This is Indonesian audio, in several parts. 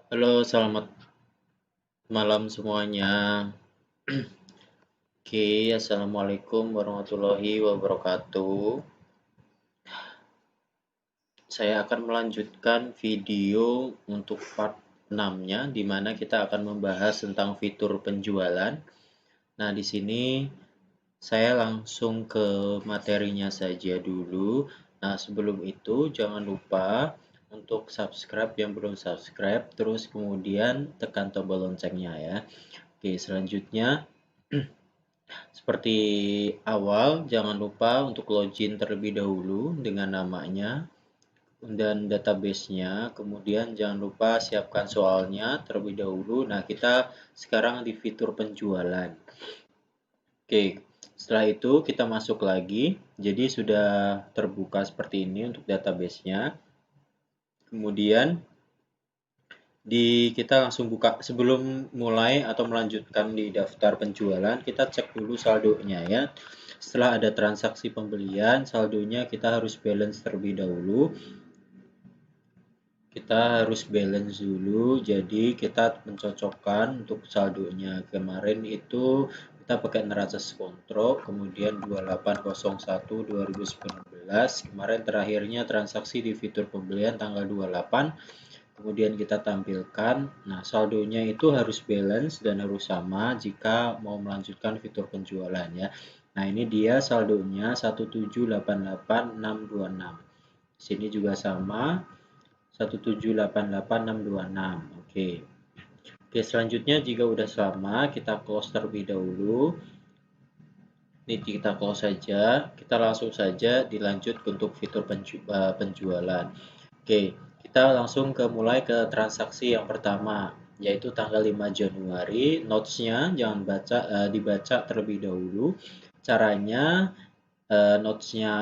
Halo, selamat malam semuanya. Oke, assalamualaikum warahmatullahi wabarakatuh. Saya akan melanjutkan video untuk part 6-nya, di mana kita akan membahas tentang fitur penjualan. Nah, di sini saya langsung ke materinya saja dulu. Nah, sebelum itu jangan lupa untuk subscribe yang belum subscribe, terus kemudian tekan tombol loncengnya ya. Oke, selanjutnya seperti awal, jangan lupa untuk login terlebih dahulu dengan namanya dan database-nya. Kemudian jangan lupa siapkan soalnya terlebih dahulu. Nah, kita sekarang di fitur penjualan. Oke, setelah itu kita masuk lagi. Jadi sudah terbuka seperti ini untuk database-nya. Kemudian kita langsung buka sebelum mulai atau melanjutkan di daftar penjualan, kita cek dulu saldonya ya. Setelah ada transaksi pembelian, saldonya kita harus balance terlebih dahulu. Kita harus balance dulu, jadi kita mencocokkan untuk saldonya. Kemarin itu kita pakai neraca kontrol, kemudian 2801 2019. Kemarin terakhirnya transaksi di fitur pembelian tanggal 28. Kemudian kita tampilkan, nah saldonya itu harus balance dan harus sama jika mau melanjutkan fitur penjualan ya. Nah ini dia saldonya 1788626. Sini juga sama 1788626. Oke. Oke, selanjutnya jika udah sama, kita close terlebih dahulu. Ini kita close saja, kita langsung saja dilanjut untuk fitur penjualan. Oke, kita langsung mulai ke transaksi yang pertama, yaitu tanggal 5 Januari. Notes-nya jangan dibaca terlebih dahulu. Caranya notes-nya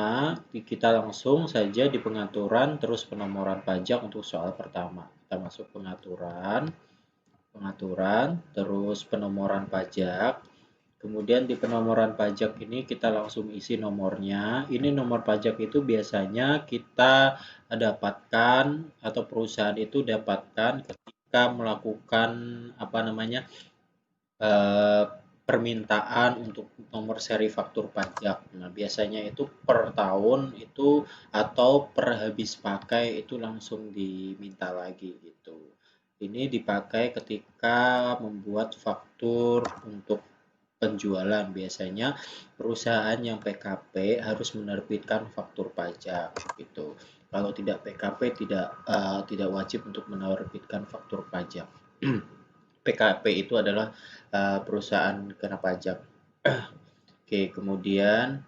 kita langsung saja di pengaturan terus penomoran pajak untuk soal pertama. Kita masuk pengaturan, terus penomoran pajak. Kemudian di penomoran pajak ini kita langsung isi nomornya. Ini nomor pajak itu biasanya kita dapatkan atau perusahaan itu dapatkan ketika melakukan apa namanya eh, permintaan untuk nomor seri faktur pajak. Nah, biasanya itu per tahun itu atau per habis pakai itu langsung diminta lagi gitu. Ini dipakai ketika membuat faktur untuk penjualan. Biasanya perusahaan yang PKP harus menerbitkan faktur pajak gitu. Kalau tidak PKP tidak wajib untuk menerbitkan faktur pajak. PKP itu adalah perusahaan kena pajak. Oke, kemudian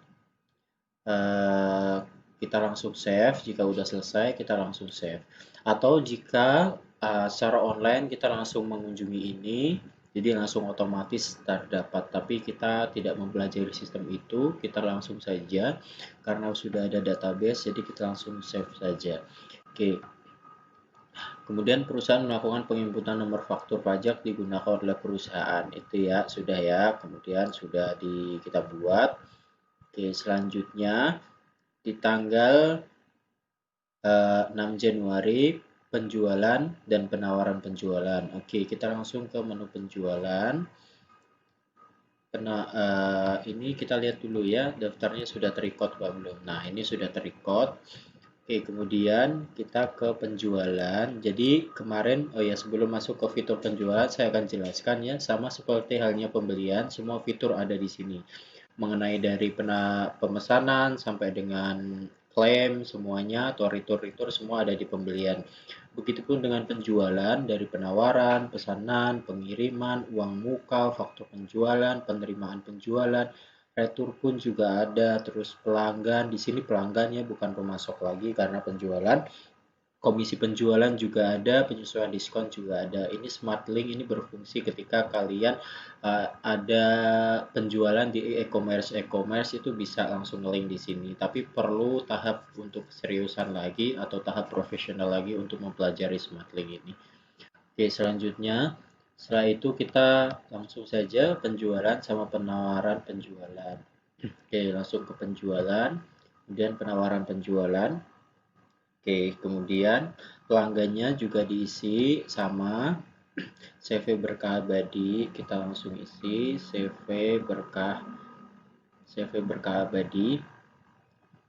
uh, kita langsung save. Jika udah selesai, kita langsung save. Atau jika secara online kita langsung mengunjungi ini, jadi langsung otomatis terdapat. Tapi kita tidak mempelajari sistem itu, kita langsung saja karena sudah ada database, jadi kita langsung save saja. Oke, kemudian perusahaan melakukan penginputan nomor faktur pajak digunakan oleh perusahaan. Itu ya, sudah ya. Kemudian sudah kita buat. Oke, selanjutnya di tanggal 6 Januari penjualan dan penawaran penjualan. Oke, kita langsung ke menu penjualan. Ini kita lihat dulu ya, daftarnya sudah terrecord apa belum. Nah, ini sudah terrecord. Oke, kemudian kita ke penjualan. Jadi kemarin, oh ya sebelum masuk ke fitur penjualan, saya akan jelaskan ya, sama seperti halnya pembelian, semua fitur ada di sini. Mengenai dari pemesanan sampai dengan klaim, semuanya, atau retur-retur semua ada di pembelian. Begitupun dengan penjualan, dari penawaran, pesanan, pengiriman, uang muka, faktur penjualan, penerimaan penjualan, retur pun juga ada, terus pelanggan. Di sini pelanggannya bukan pemasok lagi karena penjualan. Komisi penjualan juga ada, penyesuaian diskon juga ada. Ini Smart Link ini berfungsi ketika kalian ada penjualan di e-commerce itu bisa langsung link di sini. Tapi perlu tahap untuk seriusan lagi atau tahap profesional lagi untuk mempelajari Smart Link ini. Oke, selanjutnya setelah itu kita langsung saja penjualan sama penawaran penjualan. Oke, langsung ke penjualan, kemudian penawaran penjualan. Oke, kemudian pelanggannya juga diisi sama CV berkah abadi, kita langsung isi CV berkah abadi.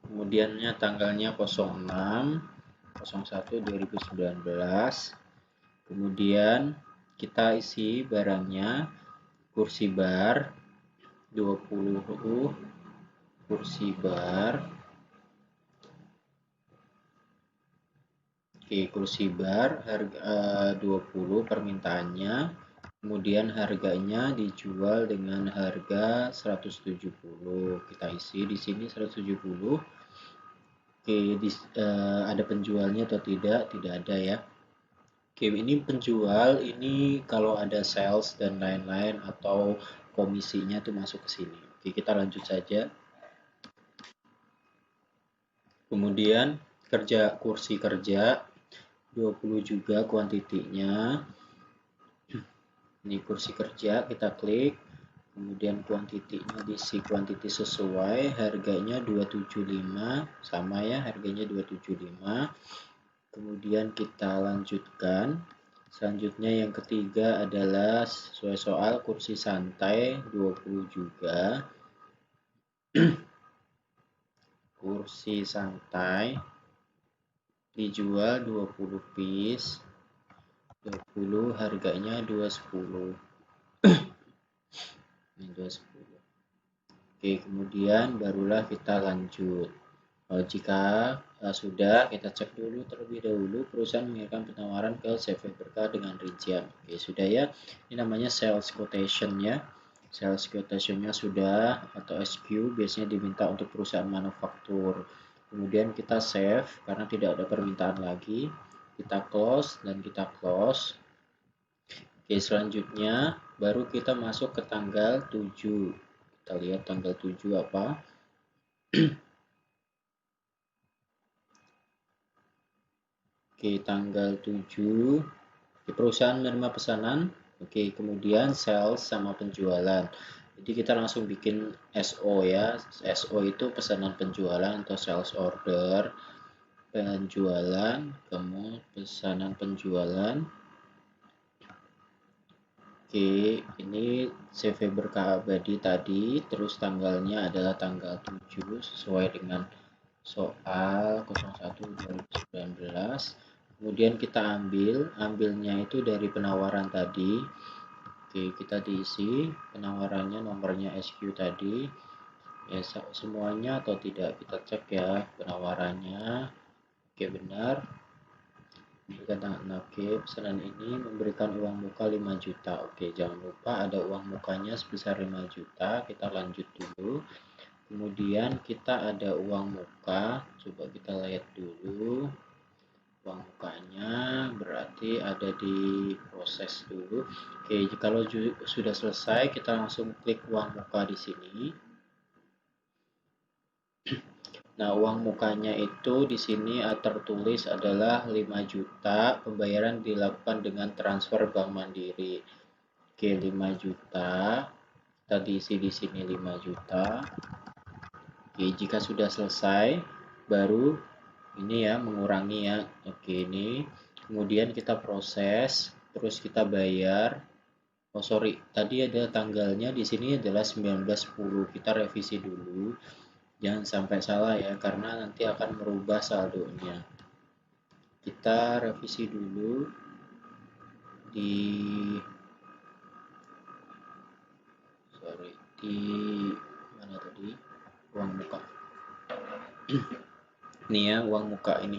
Kemudiannya tanggalnya 06/01/2019. Kemudian kita isi barangnya kursi bar 20 kursi bar. Oke, kursi bar harga 20 permintaannya. Kemudian harganya dijual dengan harga 170. Kita isi di sini 170. Oke, ada penjualnya atau tidak? Tidak ada ya. Oke, ini penjual, ini kalau ada sales dan lain-lain atau komisinya tuh masuk ke sini. Oke, kita lanjut saja. Kemudian kursi kerja 20 juga kuantitinya. Ini kursi kerja, kita klik. Kemudian kuantitinya diisi kuantiti sesuai, harganya 275, sama ya, harganya 275. Kemudian kita lanjutkan. Selanjutnya yang ketiga adalah sesuai soal kursi santai 20 juga. Kursi santai dijual 20 piece. 20 harganya 210. Ini 210. Oke, kemudian barulah kita lanjut. Jika sudah, kita cek dulu terlebih dahulu perusahaan mengirimkan penawaran ke CV berkah dengan rincian. Oke, sudah ya. Ini namanya sales quotation ya. Sales quotation-nya sudah atau SQ biasanya diminta untuk perusahaan manufaktur. Kemudian kita save karena tidak ada permintaan lagi. Kita close dan kita close. Oke, selanjutnya baru kita masuk ke tanggal 7. Kita lihat tanggal 7 apa. Oke, tanggal 7. Di perusahaan menerima pesanan. Oke, kemudian sales sama penjualan. Jadi kita langsung bikin SO ya. SO itu pesanan penjualan atau sales order. Penjualan, kemudian pesanan penjualan. Oke, ini CV berkah abadi tadi, terus tanggalnya adalah tanggal 7 sesuai dengan soal 01/2019. Kemudian kita ambilnya itu dari penawaran tadi. Oke, kita diisi penawarannya, nomornya SQ tadi. Ya, semuanya atau tidak kita cek ya penawarannya. Oke, benar. Oke, pesanan ini memberikan uang muka 5 juta. Oke, jangan lupa ada uang mukanya sebesar 5 juta. Kita lanjut dulu. Kemudian kita ada uang muka. Coba kita lihat dulu. Uang mukanya berarti ada di proses dulu. Oke, kalau sudah selesai, kita langsung klik uang muka di sini. Nah, uang mukanya itu di sini tertulis adalah 5 juta, pembayaran dilakukan dengan transfer Bank Mandiri. Oke, 5 juta. Kita diisi di sini 5 juta. Oke, jika sudah selesai, baru ini ya mengurangi ya. Oke, ini. Kemudian kita proses, terus kita bayar. Oh, sorry, tadi ada tanggalnya di sini adalah 19/10. Kita revisi dulu. Jangan sampai salah ya, karena nanti akan merubah saldonya. Kita revisi dulu di mana tadi? Uang muka. Ini ya, uang muka ini.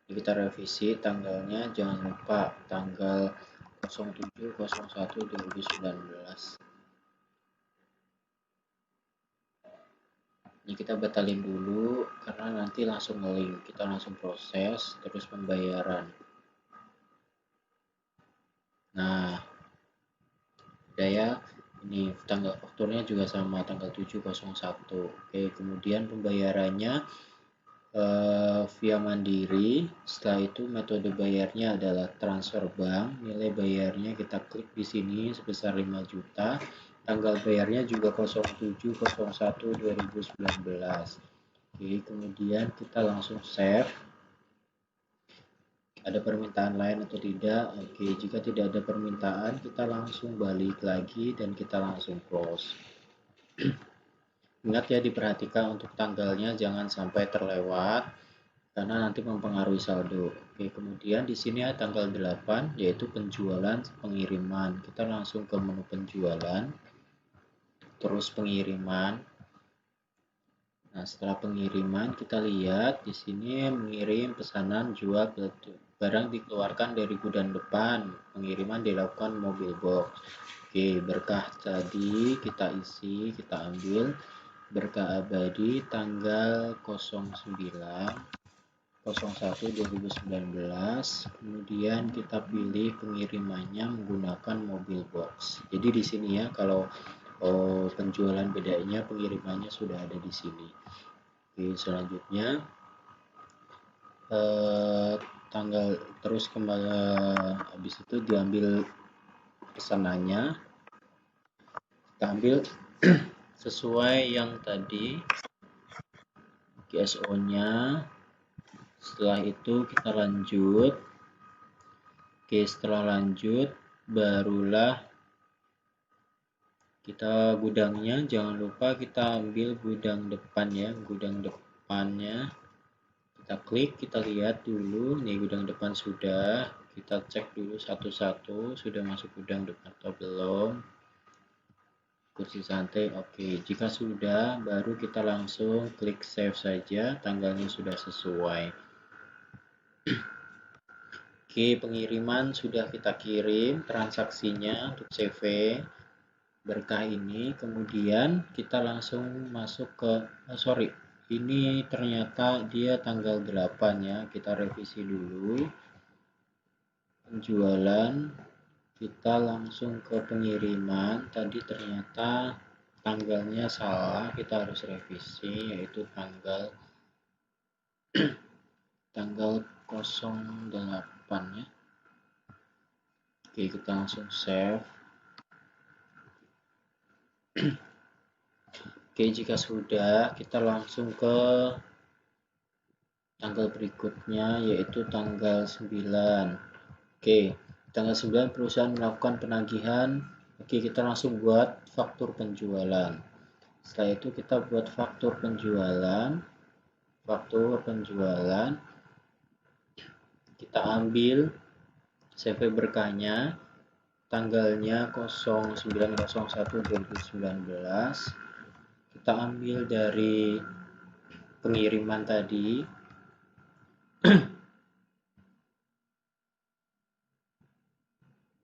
Kita revisi tanggalnya, jangan lupa tanggal 07/01/2019. Ini kita batalin dulu karena nanti langsung nge-link, kita langsung proses terus pembayaran. Nah, udah ya, ini tanggal fakturnya juga sama tanggal 7/01. Oke, kemudian pembayarannya via Mandiri. Setelah itu metode bayarnya adalah transfer bank. Nilai bayarnya kita klik di sini sebesar 5 juta. Tanggal bayarnya juga 07/01/2019. Oke, kemudian kita langsung save. Ada permintaan lain atau tidak? Oke, jika tidak ada permintaan, kita langsung balik lagi dan kita langsung close. Ingat ya, diperhatikan untuk tanggalnya jangan sampai terlewat karena nanti mempengaruhi saldo. Oke, kemudian di sini ada tanggal 8 yaitu penjualan pengiriman. Kita langsung ke menu penjualan, terus pengiriman. Nah, setelah pengiriman kita lihat di sini mengirim pesanan jual barang dikeluarkan dari gudang depan, pengiriman dilakukan mobil box. Oke, berkah tadi kita isi, kita ambil berkah abadi tanggal 09/01/2019, kemudian kita pilih pengirimannya menggunakan mobil box. Jadi di sini ya, kalau penjualan bedanya pengirimannya sudah ada di sini. Oke, selanjutnya tanggal terus kembali, habis itu diambil pesanannya, kita ambil sesuai yang tadi GSO-nya. Setelah itu kita lanjut. Oke, setelah lanjut barulah kita gudangnya, jangan lupa kita ambil gudang depan ya, gudang depannya kita klik, kita lihat dulu nih gudang depan sudah, kita cek dulu satu-satu sudah masuk gudang depan atau belum. Kursi santai, oke. Jika sudah, baru kita langsung klik save saja, tanggalnya sudah sesuai. Oke, pengiriman sudah kita kirim transaksinya untuk CV berkah ini, kemudian kita langsung masuk ke ini ternyata dia tanggal 8 ya, kita revisi dulu penjualan, kita langsung ke pengiriman. Tadi ternyata tanggalnya salah, kita harus revisi yaitu tanggal 08 ya. Oke, kita langsung save. Oke, jika sudah, kita langsung ke tanggal berikutnya yaitu tanggal 9. Oke, tanggal 9 perusahaan melakukan penagihan. Oke, kita langsung buat faktur penjualan. Setelah itu kita buat faktur penjualan. Kita ambil CV berkahnya, tanggalnya 09/01/2019. Kita ambil dari pengiriman tadi.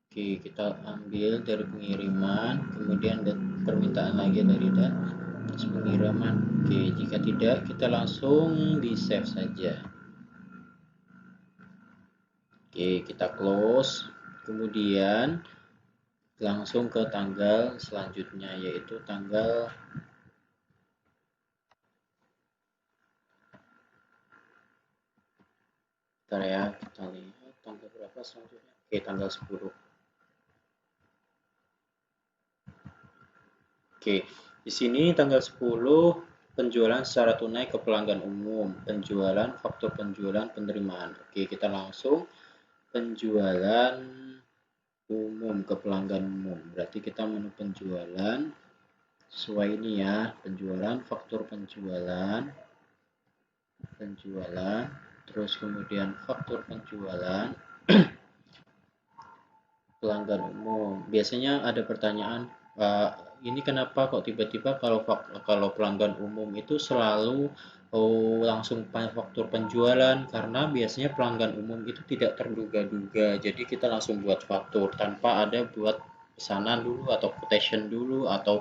Oke, kita ambil dari pengiriman, kemudian permintaan lagi dari pengiriman. Oke, jika tidak, kita langsung di save saja. Oke, kita close, kemudian langsung ke tanggal selanjutnya yaitu tanggal kita lihat tanggal berapa selanjutnya. Oke, tanggal 10. Oke, di sini tanggal 10 penjualan secara tunai ke pelanggan umum, penjualan faktur penjualan penerimaan. Oke, kita langsung penjualan umum ke pelanggan umum. Berarti kita menu penjualan sesuai ini ya, penjualan faktur penjualan, terus kemudian faktur penjualan pelanggan umum. Biasanya ada pertanyaan, ini kenapa kok tiba-tiba kalau pelanggan umum itu selalu langsung faktur penjualan? Karena biasanya pelanggan umum itu tidak terduga-duga. Jadi kita langsung buat faktur tanpa ada buat pesanan dulu atau quotation dulu atau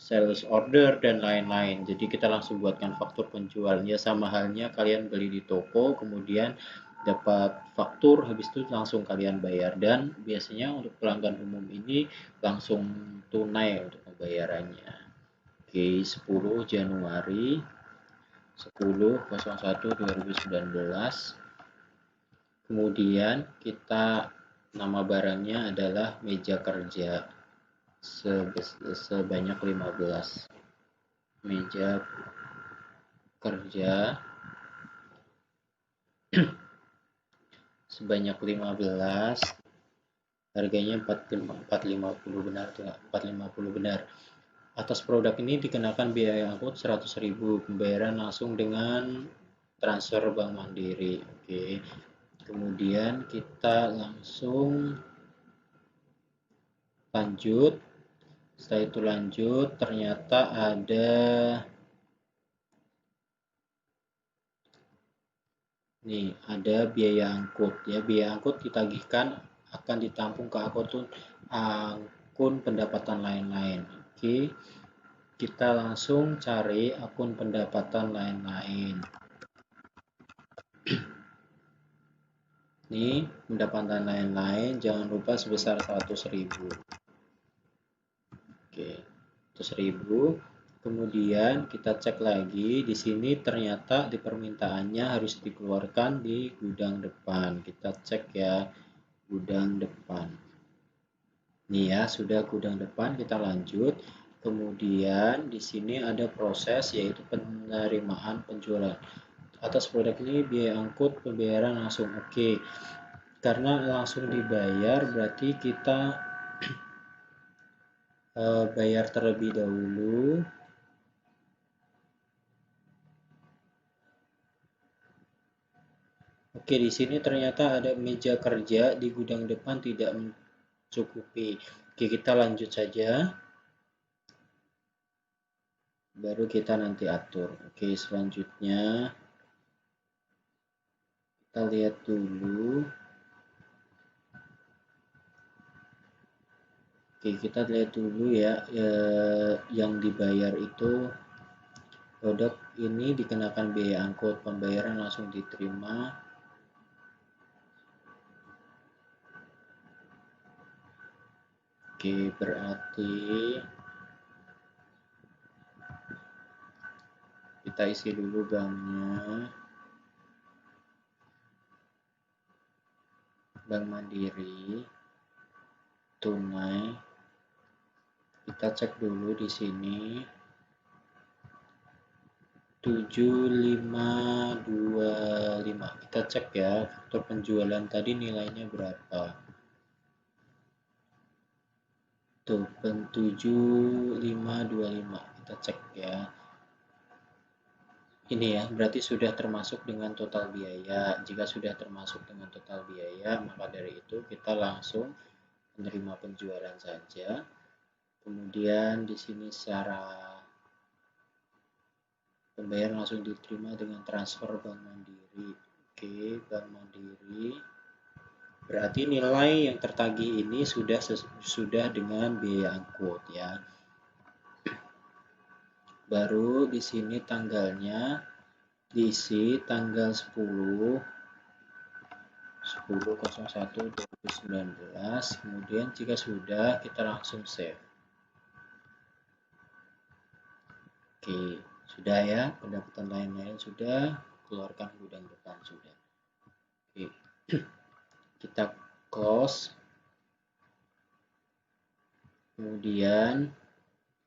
sales order dan lain-lain. Jadi kita langsung buatkan faktur penjualnya, sama halnya kalian beli di toko kemudian dapat faktur, habis itu langsung kalian bayar. Dan biasanya untuk pelanggan umum ini langsung tunai untuk pembayarannya. Oke, 10 Januari 10/01/2019. Kemudian kita nama barangnya adalah meja kerja sebanyak 15 meja kerja. sebanyak 15, harganya 450 benar tuh, 450 benar. Atas produk ini dikenakan biaya angkut 100.000, pembayaran langsung dengan transfer Bank Mandiri. Oke. Kemudian kita langsung lanjut. Setelah itu lanjut, ternyata ada nih, ada biaya angkut ya. Biaya angkut ditagihkan akan ditampung ke akun pendapatan lain-lain. Oke. Kita langsung cari akun pendapatan lain-lain. Nih, pendapatan lain-lain jangan lupa sebesar 100.000. Oke, 100.000. Kemudian kita cek lagi di sini, ternyata di permintaannya harus dikeluarkan di gudang depan. Kita cek ya, gudang depan. Nih ya, sudah gudang depan, kita lanjut. Kemudian di sini ada proses yaitu penerimaan penjualan. Atas produk ini biaya angkut pembayaran langsung. Oke. Karena langsung dibayar berarti kita bayar terlebih dahulu. Oke, di sini ternyata ada meja kerja di gudang depan tidak mencukupi. Oke, kita lanjut saja. Baru kita nanti atur. Oke, selanjutnya kita lihat dulu. Oke, kita lihat dulu ya, yang dibayar itu produk ini dikenakan biaya angkut, pembayaran langsung diterima. Oke, berarti kita isi dulu banknya. Bank Mandiri, tunai. Kita cek dulu di sini. 7525. Kita cek ya, faktur penjualan tadi nilainya berapa. Tuh, 7525. Kita cek ya. Ini ya, berarti sudah termasuk dengan total biaya. Jika sudah termasuk dengan total biaya, maka dari itu kita langsung menerima penjualan saja. Kemudian di sini secara pembayaran langsung diterima dengan transfer Bank Mandiri. Oke, Bank Mandiri. Berarti nilai yang tertagih ini sudah dengan biaya angkut ya. Baru di sini tanggalnya diisi tanggal 10/01/2019. Kemudian jika sudah, kita langsung save. Oke, sudah ya, pendapatan lain-lain sudah, keluarkan gudang depan sudah. Oke, kita close. Kemudian,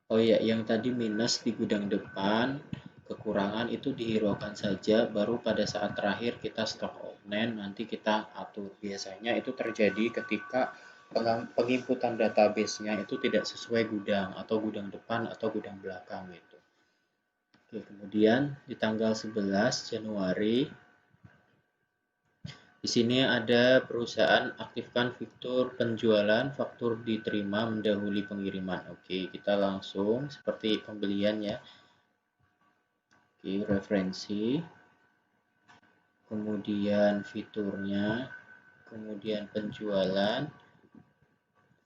oh ya, yang tadi minus di gudang depan, kekurangan itu dihiraukan saja, baru pada saat terakhir kita stok outline, nanti kita atur. Biasanya itu terjadi ketika penginputan database-nya itu tidak sesuai gudang, atau gudang depan, atau gudang belakang itu. Oke, kemudian di tanggal 11 Januari, di sini ada perusahaan aktifkan fitur penjualan, faktur diterima mendahului pengiriman. Oke, kita langsung seperti pembelian ya. Oke, referensi. Kemudian fiturnya, kemudian penjualan,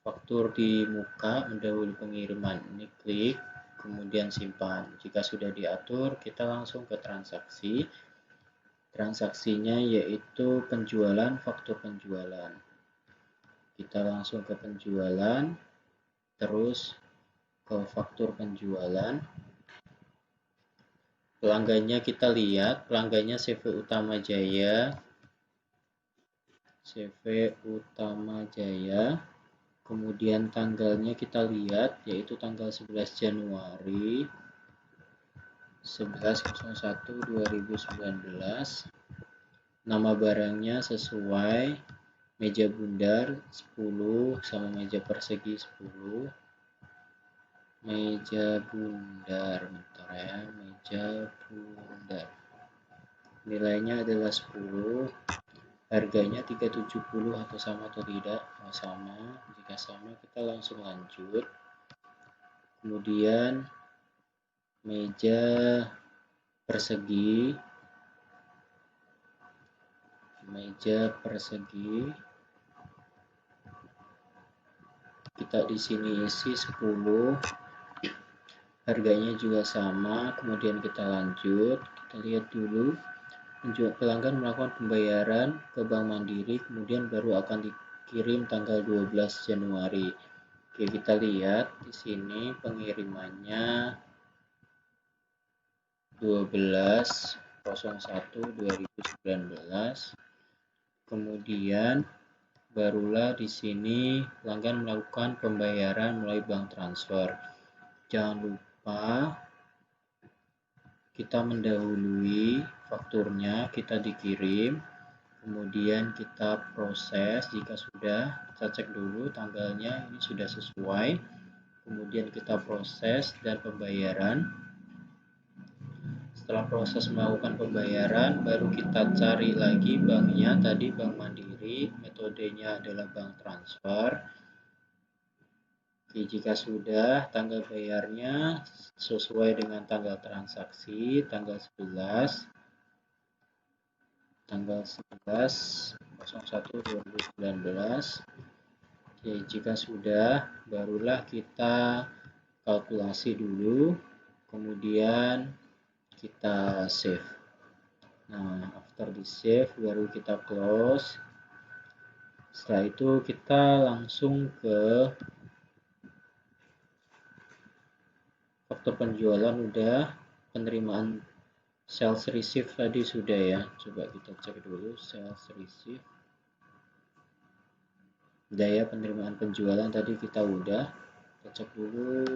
faktur di muka mendahului pengiriman. Ini klik, kemudian simpan. Jika sudah diatur, kita langsung ke transaksi. Transaksinya yaitu penjualan, faktur penjualan. Kita langsung ke penjualan, terus ke faktur penjualan. Pelanggannya kita lihat, pelanggannya CV Utama Jaya. CV Utama Jaya. Kemudian tanggalnya kita lihat, yaitu tanggal 11 Januari 11/01/2019. nama barangnya sesuai meja bundar 10 sama meja persegi 10. Meja bundar, bentar ya, meja bundar. Nilainya adalah 10. Harganya 370 atau sama atau tidak? Oh, sama. Jika sama kita langsung lanjut. Kemudian meja persegi kita di sini isi 10, harganya juga sama. Kemudian kita lanjut, kita lihat dulu pelanggan melakukan pembayaran ke Bank Mandiri, kemudian baru akan dikirim tanggal 12 Januari. Oke, kita lihat di sini pengirimannya 12/01/2019. Kemudian barulah di sini pelanggan melakukan pembayaran melalui bank transfer. Jangan lupa kita mendahului fakturnya, kita dikirim, kemudian kita proses. Jika sudah, kita cek dulu tanggalnya ini sudah sesuai, kemudian kita proses dan pembayaran. Setelah proses melakukan pembayaran, baru kita cari lagi banknya, tadi Bank Mandiri, metodenya adalah bank transfer. Oke, jika sudah, tanggal bayarnya sesuai dengan tanggal transaksi, tanggal 11 01/2019. Oke, jika sudah, barulah kita kalkulasi dulu, kemudian kita save. Nah, after di save baru kita close. Setelah itu kita langsung ke faktur penjualan. Udah, penerimaan sales receive tadi sudah ya. Coba kita cek dulu sales receive. Udah ya, penerimaan penjualan tadi kita udah. Kita cek dulu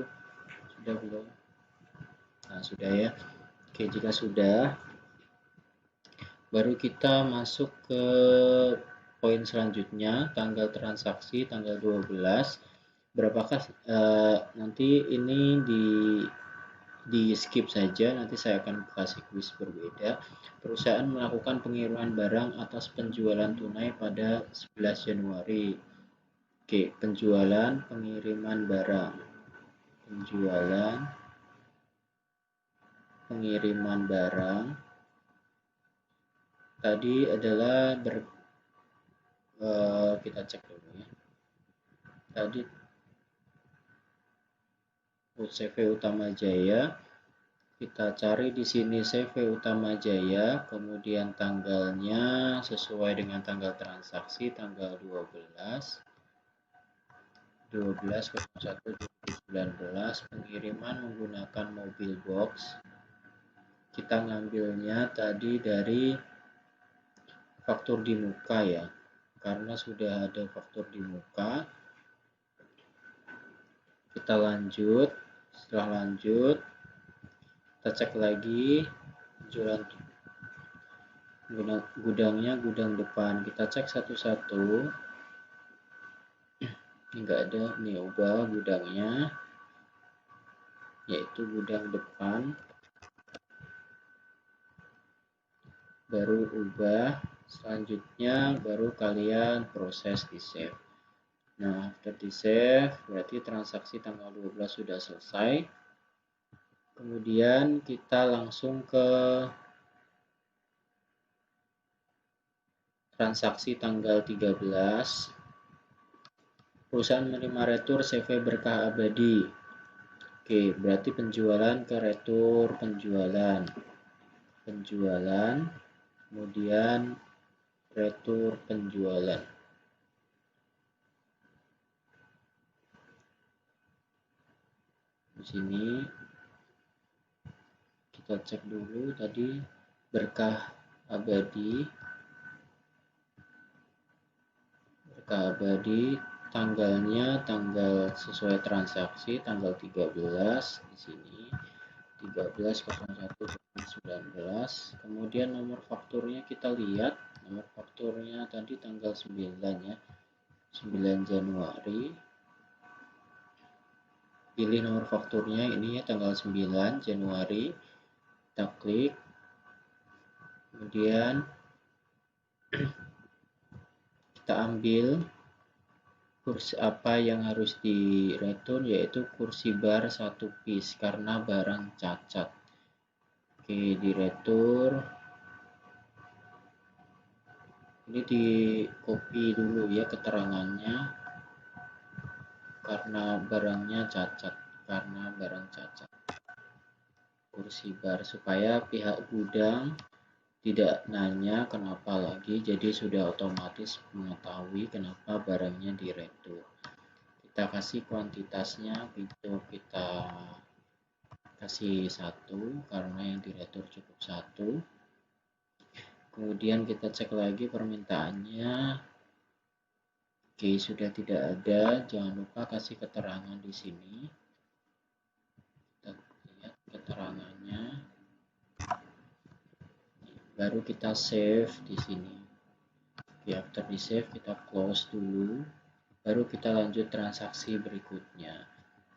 sudah belum. Nah, sudah ya. Oke, jika sudah, baru kita masuk ke poin selanjutnya, tanggal transaksi tanggal 12. Berapakah nanti ini di skip saja, nanti saya akan kasih quiz berbeda. Perusahaan melakukan pengiriman barang atas penjualan tunai pada 11 Januari. Oke, penjualan pengiriman barang. Pengiriman barang tadi adalah kita cek dulu ya. Tadi CV Utama Jaya, kita cari di sini CV Utama Jaya, kemudian tanggalnya sesuai dengan tanggal transaksi tanggal 12/01/2019, pengiriman menggunakan mobil box. Kita ngambilnya tadi dari faktur di muka ya, karena sudah ada faktur di muka. Kita lanjut. Setelah lanjut, kita cek lagi gudangnya gudang depan. Kita cek satu-satu. Ini enggak ada, ini ubah gudangnya, yaitu gudang depan. Baru ubah, selanjutnya baru kalian proses di save. Nah, after di save berarti transaksi tanggal 12 sudah selesai. Kemudian kita langsung ke transaksi tanggal 13. Perusahaan menerima retur CV berkah abadi. Oke, berarti penjualan ke retur penjualan. Kemudian retur penjualan. Di sini kita cek dulu tadi berkah abadi, tanggalnya tanggal sesuai transaksi tanggal 13 di sini 13/01/2019. Kemudian nomor fakturnya kita lihat nomor fakturnya tadi tanggal 9 ya, 9 Januari. Pilih nomor fakturnya ini ya, tanggal 9 Januari. Kita klik, kemudian kita ambil kursi apa yang harus di return, yaitu kursi bar 1 piece karena barang cacat. Oke, di return. Ini di copy dulu ya keterangannya, karena barangnya cacat, kursi bar, supaya pihak gudang tidak nanya kenapa lagi, jadi sudah otomatis mengetahui kenapa barangnya di retur. Kita kasih kuantitasnya, itu kita kasih 1 karena yang di retur cukup 1. Kemudian kita cek lagi permintaannya. Oke, sudah tidak ada. Jangan lupa kasih keterangan di sini. Kita lihat keterangannya. Baru kita save di sini. Oke, after di save kita close dulu. Baru kita lanjut transaksi berikutnya.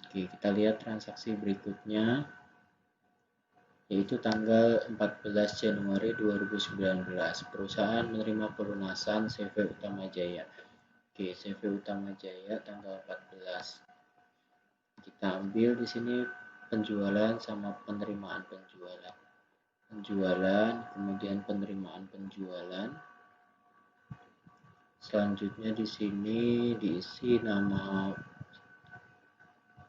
Oke, kita lihat transaksi berikutnya, yaitu tanggal 14 Januari 2019. Perusahaan menerima pelunasan CV Utama Jaya. Oke, CV Utama Jaya tanggal 14. Kita ambil di sini penjualan sama penerimaan penjualan. Kemudian penerimaan penjualan. Selanjutnya di sini diisi nama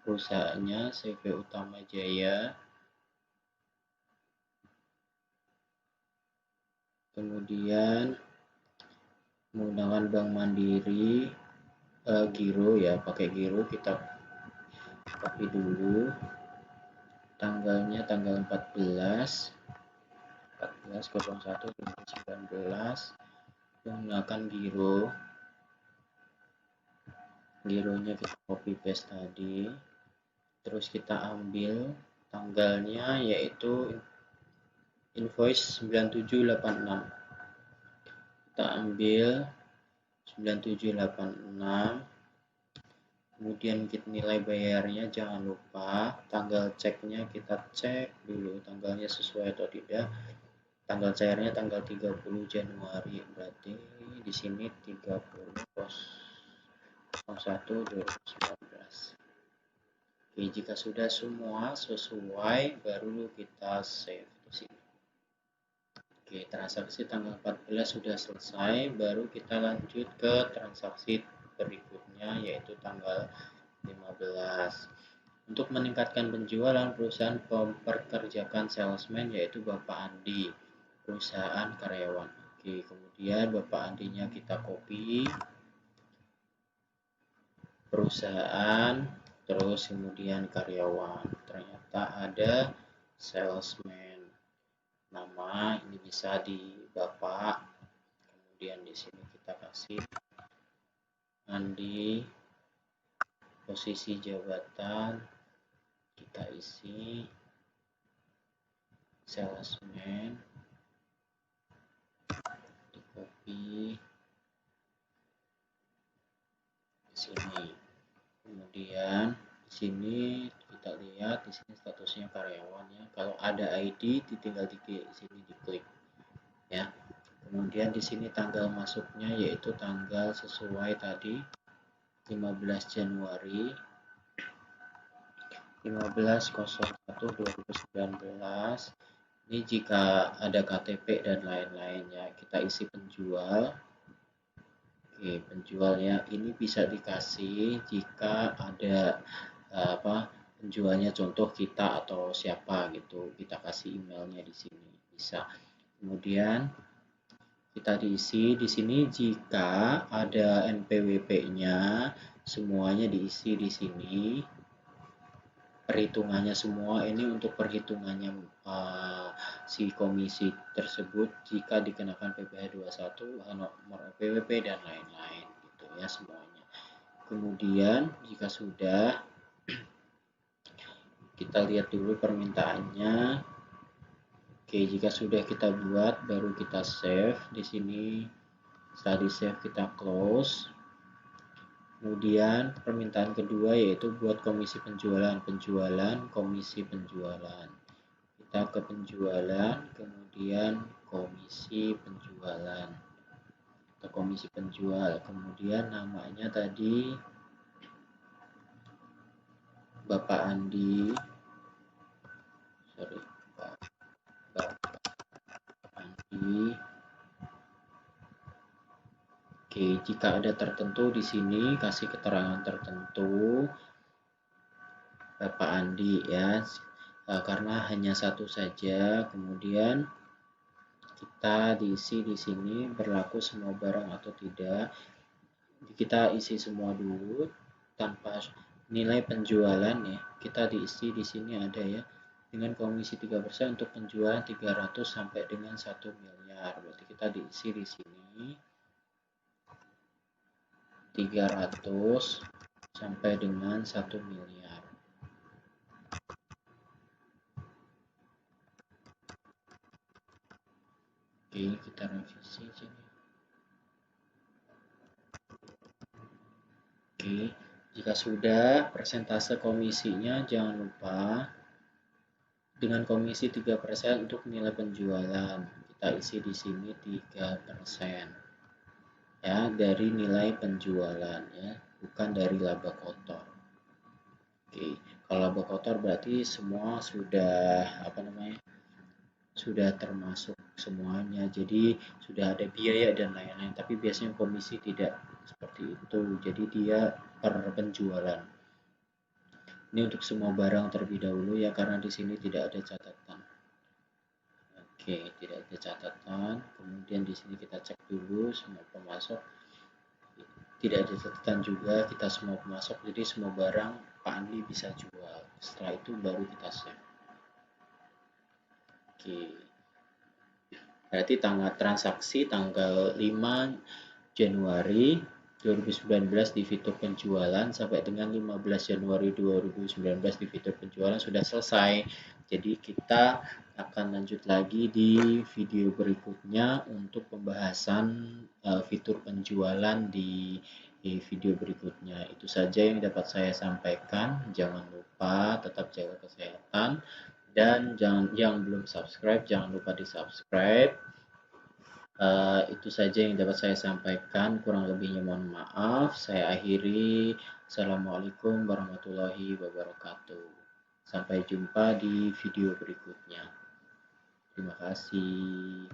perusahaannya, CV Utama Jaya. Kemudian menggunakan Bank Mandiri, giro ya, pakai giro. Kita copy dulu, tanggalnya tanggal 14/01/2019, menggunakan gironya kita copy paste tadi. Terus kita ambil tanggalnya, yaitu invoice 9786. Kita ambil 9786. Kemudian nilai bayarnya jangan lupa, tanggal ceknya kita cek dulu tanggalnya sesuai atau tidak. Tanggal cairnya tanggal 30 Januari, berarti di sini 30/01/2019. Oke, jika sudah semua sesuai, baru kita save di sini. Oke, transaksi tanggal 14 sudah selesai, baru kita lanjut ke transaksi berikutnya, yaitu tanggal 15. Untuk meningkatkan penjualan, perusahaan memperkerjakan salesman, yaitu Bapak Andi, perusahaan karyawan. Oke, kemudian Bapak Andinya kita copy, perusahaan, terus kemudian karyawan. Ternyata ada salesman. Nama ini bisa di Bapak, kemudian di sini kita kasih Andi, posisi jabatan kita isi salesman, di copy di sini. Kemudian di sini kita lihat, di sini statusnya karyawan ya. Kalau ada ID tinggal di sini diklik ya. Kemudian di sini tanggal masuknya, yaitu tanggal sesuai tadi, 15 Januari 15/01/2019. Ini jika ada KTP dan lain-lainnya, kita isi penjual. Oke, penjualnya ini bisa dikasih jika ada penjualnya, contoh kita atau siapa gitu, kita kasih emailnya di sini bisa. Kemudian kita diisi di sini, jika ada NPWP-nya semuanya diisi di sini. Perhitungannya semua ini untuk perhitungannya si komisi tersebut, jika dikenakan PPh 21, nomor PWP dan lain-lain gitu ya semuanya. Kemudian jika sudah, kita lihat dulu permintaannya. Oke, jika sudah kita buat, baru kita save di sini. Setelah di save, kita close. Kemudian permintaan kedua yaitu buat komisi penjualan, komisi penjualan. Kita ke penjualan, kemudian komisi penjualan. Ke komisi penjual, kemudian namanya tadi Bapak Andi, sorry, Bapak Andi. Oke, jika ada tertentu di sini kasih keterangan tertentu Bapak Andi ya, karena hanya satu saja. Kemudian kita diisi di sini berlaku semua barang atau tidak. Kita isi semua dulu tanpa nilai penjualan ya. Kita diisi di sini ada ya. Dengan komisi 3% untuk penjualan 300 sampai dengan 1 miliar. Berarti kita diisi di sini 300 sampai dengan 1 miliar. Oke, kita revisi sini. Oke, jika sudah persentase komisinya jangan lupa dengan komisi 3% untuk nilai penjualan. Kita isi di sini 3%. Ya, dari nilai penjualan ya, bukan dari laba kotor. Oke, kalau laba kotor berarti semua sudah sudah termasuk semuanya. Jadi sudah ada biaya dan lain-lain. Tapi biasanya komisi tidak seperti itu. Jadi dia per penjualan. Ini untuk semua barang terlebih dahulu ya, karena di sini tidak ada catatan. Oke, tidak ada catatan. Kemudian di sini kita cek dulu semua pemasok. Tidak ada catatan juga, kita semua pemasok. Jadi semua barang Pak Andi bisa jual. Setelah itu baru kita save. Oke. Berarti tanggal transaksi tanggal 5 Januari 2019 di fitur penjualan sampai dengan 15 Januari 2019 di fitur penjualan sudah selesai. Jadi kita akan lanjut lagi di video berikutnya untuk pembahasan fitur penjualan di video berikutnya. Itu saja yang dapat saya sampaikan. Jangan lupa tetap jaga kesehatan dan yang belum subscribe jangan lupa di subscribe. Itu saja yang dapat saya sampaikan, kurang lebihnya mohon maaf. Saya akhiri. Assalamualaikum warahmatullahi wabarakatuh. Sampai jumpa di video berikutnya. Terima kasih.